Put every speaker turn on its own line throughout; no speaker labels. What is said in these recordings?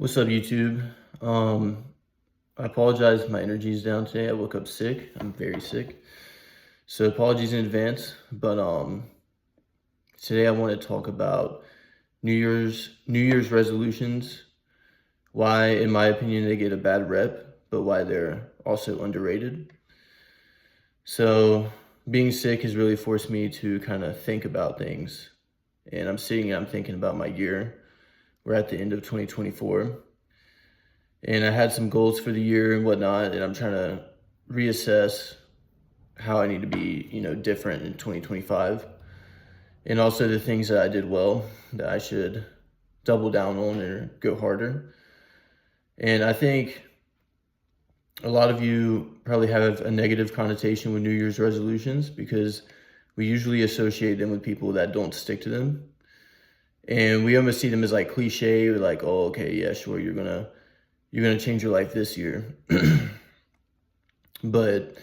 What's up, YouTube? I apologize if my energy is down today. I woke up sick. I'm very sick. So apologies in advance. But today I want to talk about New Year's resolutions, why, in my opinion, they get a bad rep, but why they're also underrated. So being sick has really forced me to kind of think about things. And I'm thinking about my year. We're at the end of 2024. And I had some goals for the year and whatnot, and I'm trying to reassess how I need to be, different in 2025. And also the things that I did well that I should double down on or go harder. And I think a lot of you probably have a negative connotation with New Year's resolutions because we usually associate them with people that don't stick to them. And we almost see them as like cliche or like, oh, okay, yeah, sure, you're gonna change your life this year. But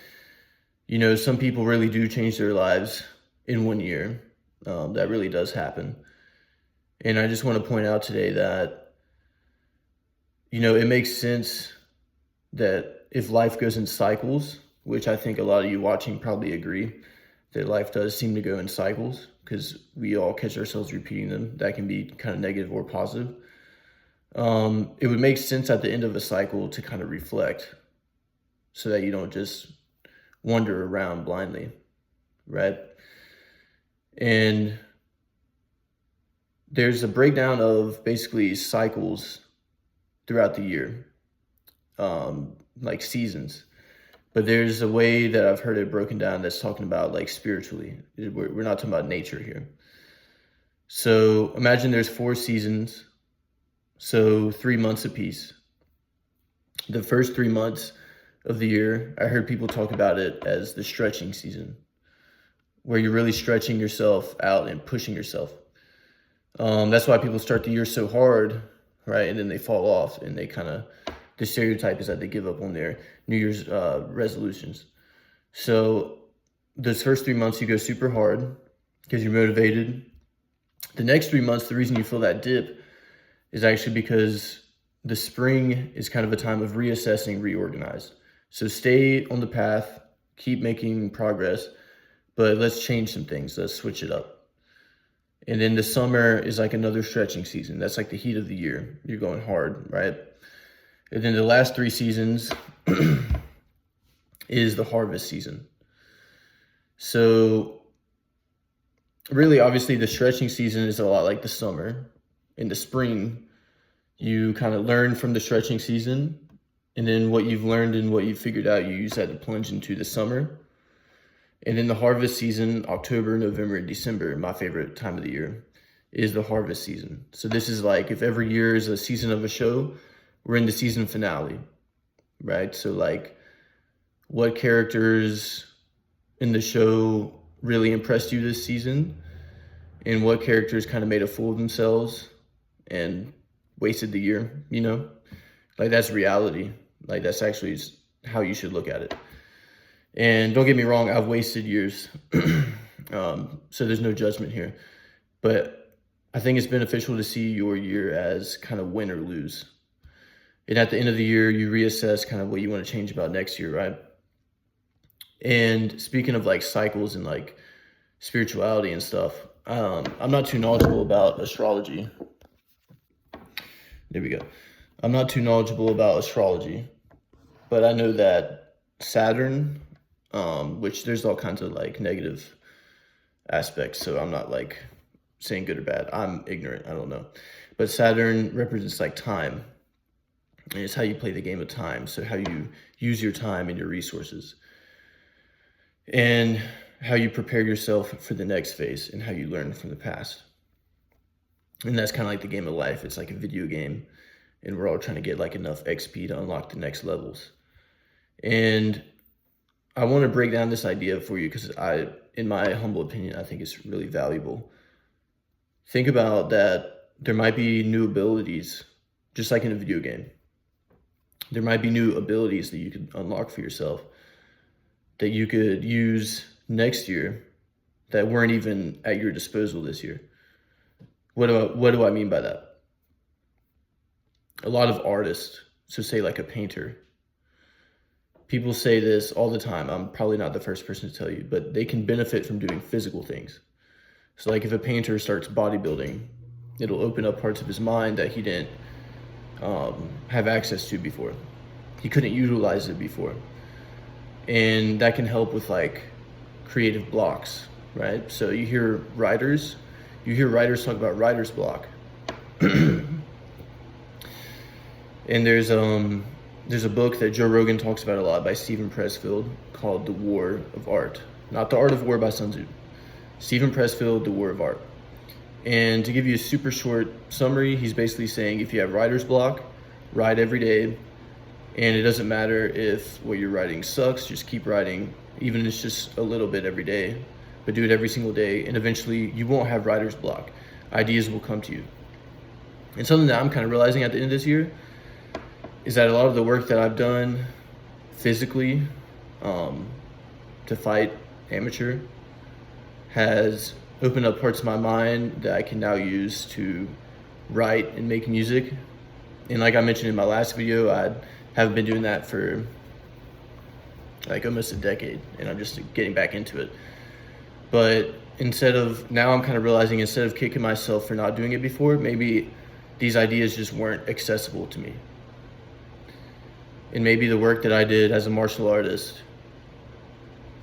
some people really do change their lives in one year. That really does happen. And I just want to point out today that it makes sense that if life goes in cycles, which I think a lot of you watching probably agree, that life does seem to go in cycles because we all catch ourselves repeating them. That can be kind of negative or positive. It would make sense at the end of a cycle to kind of reflect so that you don't just wander around blindly, right? And there's a breakdown of basically cycles throughout the year, like seasons. But there's a way that I've heard it broken down that's talking about like spiritually. We're not talking about nature here. So imagine there's 4 seasons, so 3 months apiece. The first 3 months of the year, I heard people talk about it as the stretching season, where you're really stretching yourself out and pushing yourself. That's why people start the year so hard, right? And then they fall off, and the stereotype is that they give up on their New Year's resolutions. So those first 3 months, you go super hard because you're motivated. The next 3 months, the reason you feel that dip is actually because the spring is kind of a time of reassessing, reorganize. So stay on the path, keep making progress, but let's change some things. Let's switch it up. And then the summer is like another stretching season. That's like the heat of the year. You're going hard, right? And then the last 3 seasons is the harvest season. So really, obviously, the stretching season is a lot like the summer. In the spring, you kind of learn from the stretching season, and then what you've learned and what you've figured out, you use that to plunge into the summer. And then the harvest season, October, November, and December, my favorite time of the year, is the harvest season. So this is like if every year is a season of a show, we're in the season finale, right? So like what characters in the show really impressed you this season, and what characters kind of made a fool of themselves and wasted the year, Like that's reality. Like that's actually how you should look at it. And don't get me wrong, I've wasted years. So there's no judgment here. But I think it's beneficial to see your year as kind of win or lose. And at the end of the year, you reassess kind of what you want to change about next year, right? And speaking of like cycles and like spirituality and stuff, I'm not too knowledgeable about astrology. There we go. I'm not too knowledgeable about astrology, but I know that Saturn, which there's all kinds of like negative aspects, so I'm not like saying good or bad. I'm ignorant. I don't know. But Saturn represents like time. And it's how you play the game of time. So how you use your time and your resources. And how you prepare yourself for the next phase and how you learn from the past. And that's kind of like the game of life. It's like a video game. And we're all trying to get like enough XP to unlock the next levels. And I want to break down this idea for you because in my humble opinion, I think it's really valuable. Think about that there might be new abilities, just like in a video game. There might be new abilities that you could unlock for yourself that you could use next year that weren't even at your disposal this year. What do I mean by that? a lot of artists, so say like a painter, people say this all the time. I'm probably not the first person to tell you, but they can benefit from doing physical things. So like if a painter starts bodybuilding, it'll open up parts of his mind that he didn't have access to before. He couldn't utilize it before. And that can help with like creative blocks, right? So you hear writers talk about writer's block. And there's a book that Joe Rogan talks about a lot by Steven Pressfield called The War of Art. Not The Art of War by Sun Tzu. Steven Pressfield, The War of Art. And to give you a super short summary, he's basically saying if you have writer's block, write every day. And it doesn't matter if what you're writing sucks, just keep writing, even if it's just a little bit every day, but do it every single day. And eventually you won't have writer's block. Ideas will come to you. And something that I'm kind of realizing at the end of this year is that a lot of the work that I've done physically to fight amateur has opened up parts of my mind that I can now use to write and make music. And like I mentioned in my last video, I haven't been doing that for like almost a decade, and I'm just getting back into it. But now I'm kind of realizing instead of kicking myself for not doing it before, maybe these ideas just weren't accessible to me. And maybe the work that I did as a martial artist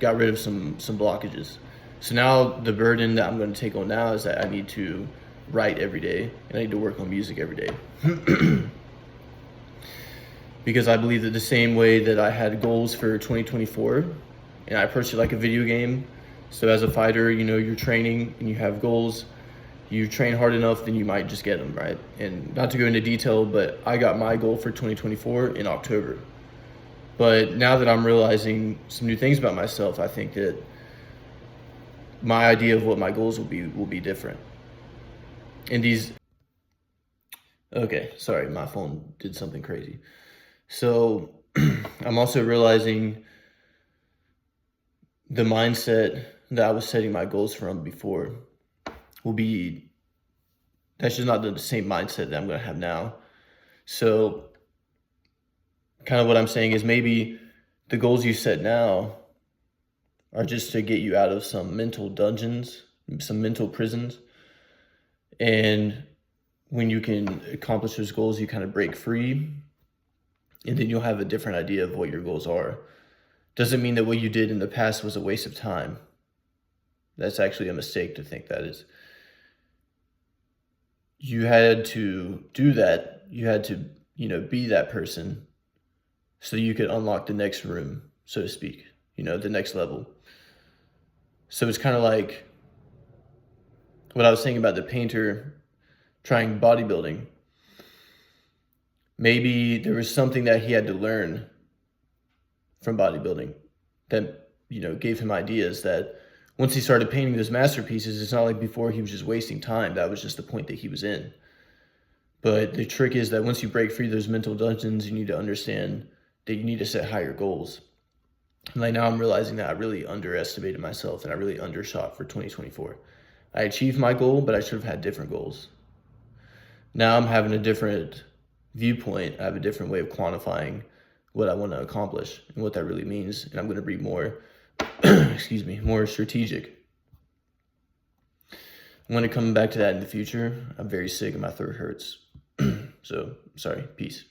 got rid of some blockages. So now the burden that I'm going to take on now is that I need to write every day, and I need to work on music every day. Because I believe that the same way that I had goals for 2024, and I approached it like a video game. So as a fighter, you're training and you have goals. You train hard enough, then you might just get them, right? And not to go into detail, but I got my goal for 2024 in October. But now that I'm realizing some new things about myself, I think that my idea of what my goals will be different. And okay, sorry, my phone did something crazy. So I'm also realizing the mindset that I was setting my goals from before that's just not the same mindset that I'm going to have now. So kind of what I'm saying is maybe the goals you set now are just to get you out of some mental dungeons, some mental prisons. And when you can accomplish those goals, you kind of break free, and then you'll have a different idea of what your goals are. Doesn't mean that what you did in the past was a waste of time. That's actually a mistake to think that is. You had to do that. You had to, be that person so you could unlock the next room, so to speak, the next level. So it's kind of like what I was saying about the painter trying bodybuilding. Maybe there was something that he had to learn from bodybuilding that, gave him ideas that once he started painting those masterpieces, it's not like before he was just wasting time. That was just the point that he was in. But the trick is that once you break free those mental dungeons, you need to understand that you need to set higher goals. And like now I'm realizing that I really underestimated myself and I really undershot for 2024. I achieved my goal, but I should have had different goals. Now I'm having a different viewpoint. I have a different way of quantifying what I want to accomplish and what that really means. And I'm going to be more, more strategic. I'm going to come back to that in the future. I'm very sick and my throat hurts. So, sorry. Peace.